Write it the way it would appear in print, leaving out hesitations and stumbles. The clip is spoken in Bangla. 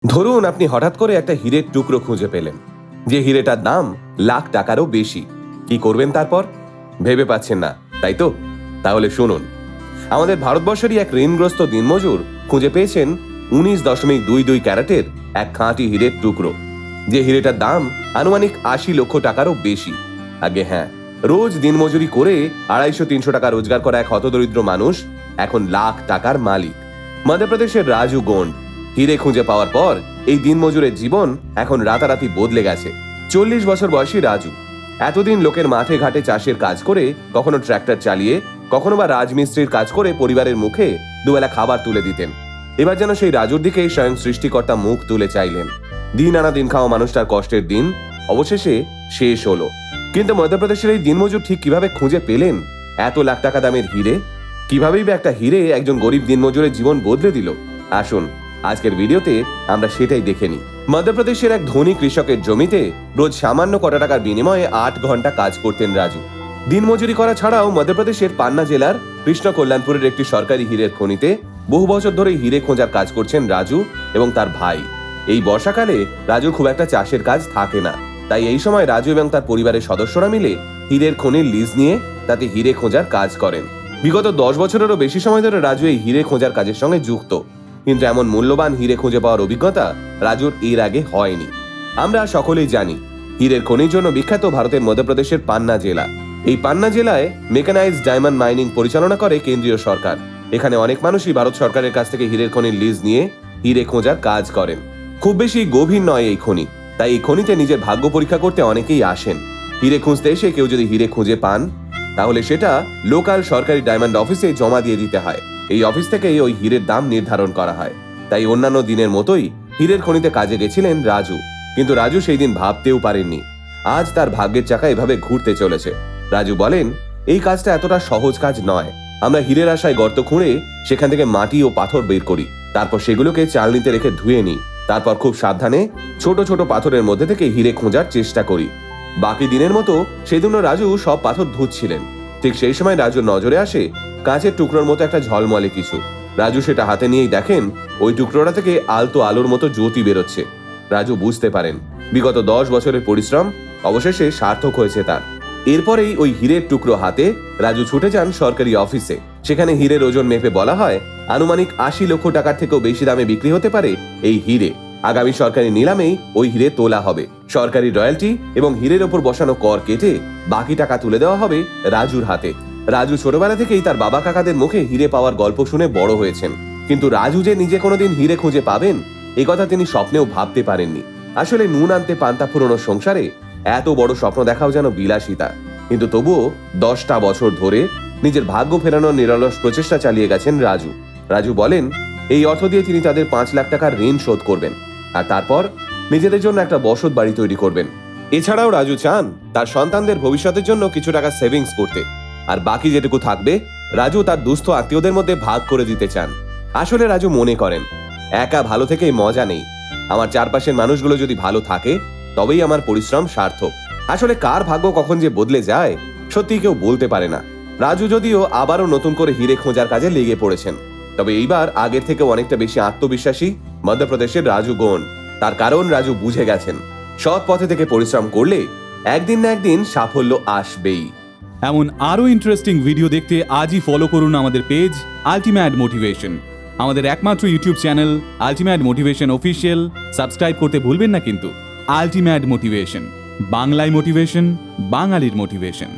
ধরুন আপনি হঠাৎ করে একটা হীরের টুকরো খুঁজে পেলেন, যে হীরেটার দাম লাখ টাকারও বেশি। কি করবেন তারপর? ভেবে পাচ্ছেন না, তাই তো? তাহলে শুনুন, আমাদের ভারতবর্ষেরই এক ঋণগ্রস্ত দিনমজুর খুঁজে পেয়েছেন 19.22 ক্যারেটের এক খাঁটি হীরের টুকরো, যে হীরেটার দাম আনুমানিক 80 লক্ষ টাকারও বেশি। আগে হ্যাঁ, রোজ দিনমজুরি করে 250-300 টাকা রোজগার করা এক হতদরিদ্র মানুষ এখন লাখ টাকার মালিক। মধ্যপ্রদেশের রাজু গোন্ড হীরে খুঁজে পাওয়ার পর এই দিনমজুরের জীবন এখন রাতারাতি বদলে গেছে। 40 বছর বয়সী রাজু এতদিন লোকের মাঠে ঘাটে চাষের কাজ করে, কখনো ট্র্যাক্টর চালিয়ে, কখনো বা রাজমিস্ত্রির কাজ করে পরিবারের মুখে দুবেলা খাবার তুলে দিতেন। এবার যেন সেই রাজুর দিকেই স্বয়ং সৃষ্টিকর্তা মুখ তুলে চাইলেন। দিন আনা দিন খাওয়া মানুষটার কষ্টের দিন অবশেষে শেষ হলো। কিন্তু মধ্যপ্রদেশের এই দিনমজুর ঠিক কিভাবে খুঁজে পেলেন এত লাখ টাকা দামের হীরে? কিভাবেই বা একটা হীরে একজন গরিব দিনমজুরের জীবন বদলে দিল? আসুন আজকের ভিডিওতে আমরা সেটাই দেখে নিই। মধ্যপ্রদেশের এক ধনী কৃষকের জমিতে রোজ সামান্য কটা টাকার বিনিময়ে 8 ঘন্টা কাজ করতেন রাজু। দিনমজুরি করা ছাড়াও মধ্যপ্রদেশের পান্না জেলার কৃষ্ণ কল্যাণপুরের একটি সরকারি হীরের খনিতে বহু বছর ধরে হীরে খোঁজার কাজ করছেন রাজু এবং তার ভাই। এই বর্ষাকালে রাজুর খুব একটা চাষের কাজ থাকে না, তাই এই সময় রাজু এবং তার পরিবারের সদস্যরা মিলে হীরের খনির লিজ নিয়ে তাতে হীরে খোঁজার কাজ করেন। বিগত 10 বছরেরও বেশি সময় ধরে রাজু এই হীরে খোঁজার কাজের সঙ্গে যুক্ত, কিন্তু এমন মূল্যবান হীরে খুঁজে পাওয়ার অভিজ্ঞতা রাজুর এর আগে হয়নি। আমরা সকলেই জানি হীরের খনির জন্য বিখ্যাত ভারতের মধ্যপ্রদেশের পান্না জেলা। এই পান্না জেলায় মেকানাইজড ডায়মন্ড মাইনিং পরিচালনা করে কেন্দ্রীয় সরকার। এখানে অনেক মানুষই ভারত সরকারের কাছ থেকে হীরের খনির লিজ নিয়ে হীরে খোঁজার কাজ করেন। খুব বেশি গভীর নয় এই খনি, তাই এই খনিতে নিজের ভাগ্য পরীক্ষা করতে অনেকেই আসেন। হীরে খুঁজতে এসে কেউ যদি হীরে খুঁজে পান, তাহলে সেটা লোকাল সরকারি ডায়মন্ড অফিসে জমা দিয়ে দিতে হয়। এই অফিস থেকেই ওই হীরের দাম নির্ধারণ করা হয়। তাই অন্যান্য দিনের মতোই হীরের খনিতে কাজে গেছিলেন রাজু, কিন্তু রাজু সেই দিন ভাবতেও পারেননি আজ তার ভাগ্যের চাকা এভাবে ঘুরতে চলেছে। রাজু বলেন, এই কাজটা এতটা সহজ কাজ নয়। আমরা হীরের আশায় গর্ত খুঁড়ে সেখান থেকে মাটি ও পাথর বের করি, তারপর সেগুলোকে চালনিতে রেখে ধুয়ে নিই, তারপর খুব সাবধানে ছোট ছোট পাথরের মধ্যে থেকে হীরে খোঁজার চেষ্টা করি। বাকি দিনের মতো সেদিনও রাজু সব পাথর ধুচ্ছিলেন। ঠিক সেই সময় রাজুর নজরে আসে কাঁচের টুকরোর মতো একটা ঝলমলে কিছু। রাজু সেটা হাতে নিয়েই দেখেন ওই টুকরোটা থেকে আলতো আলোর মতো জ্যোতি বেরোচ্ছে। রাজু বুঝতে পারেন বিগত 10 বছরের পরিশ্রম অবশেষে সার্থক হয়েছে তার। এরপরেই ওই হীরের টুকরো হাতে রাজু ছুটে যান সরকারি অফিসে। সেখানে হীরের ওজন মেপে বলা হয় আনুমানিক 80 লক্ষ টাকার থেকেও বেশি দামে বিক্রি হতে পারে এই হীরে। আগামী সরকারি নিলামেই ওই হীরে তোলা হবে। সরকারি রয়্যালটি এবং হীরের ওপর বসানো কর কেটে বাকি টাকা তুলে দেওয়া হবে রাজুর হাতে। রাজু ছোটবেলা থেকেই তার বাবা কাকাদের মুখে হীরে পাওয়ার গল্প শুনে বড় হয়েছেন, কিন্তু রাজু যে নিজে কোনোদিন হীরে খুঁজে পাবেন এ কথা তিনি স্বপ্নেও ভাবতে পারেননি। আসলে নুন আনতে পান্তা ফুরোনো সংসারে এত বড় স্বপ্ন দেখাও যেন বিলাসিতা। কিন্তু তবুও 10টা বছর ধরে নিজের ভাগ্য ফেরানোর নিরলস প্রচেষ্টা চালিয়ে গেছেন রাজু। রাজু বলেন, এই অর্থ দিয়ে তিনি তাদের 5 লাখ টাকার ঋণ শোধ করবেন, আর তারপর নিজেদের জন্য একটা বসত বাড়ি তৈরি করবেন। এছাড়াও রাজু চান তার সন্তানদের ভবিষ্যতের জন্য কিছু টাকা সেভিংস করতে, আর বাকি যেটুকু থাকবে রাজু তার দুস্থ আত্মীয়দের মধ্যে ভাগ করে দিতে চান। আসলে রাজু মনে করেন, একা ভালো থেকেই মজা নেই, আমার চারপাশের মানুষগুলো যদি ভালো থাকে তবেই আমার পরিশ্রম সার্থক। আসলে কার ভাগ্য কখন যে বদলে যায় সত্যি কেউ বলতে পারে না। রাজু যদিও আবারও নতুন করে হীরে খোঁজার কাজে লেগে পড়েছেন, তবে এইবার আগের থেকে অনেকটা বেশি আত্মবিশ্বাসী মধ্যপ্রদেশের রাজু গোন্ড। তার কারণ রাজু বুঝে গেছেন সৎ পথে থেকে পরিশ্রম করলে একদিন না একদিন সাফল্য আসবেই। এমন আরও ইন্টারেস্টিং ভিডিও দেখতে আজই ফলো করুন আমাদের পেজ আল্টিমেট মোটিভেশন। আমাদের একমাত্র YouTube channel ultimate motivation official subscribe করতে ভুলবেন না কিন্তু। আল্টিমেট মোটিভেশন, বাংলায় মোটিভেশন, বাঙালির মোটিভেশন।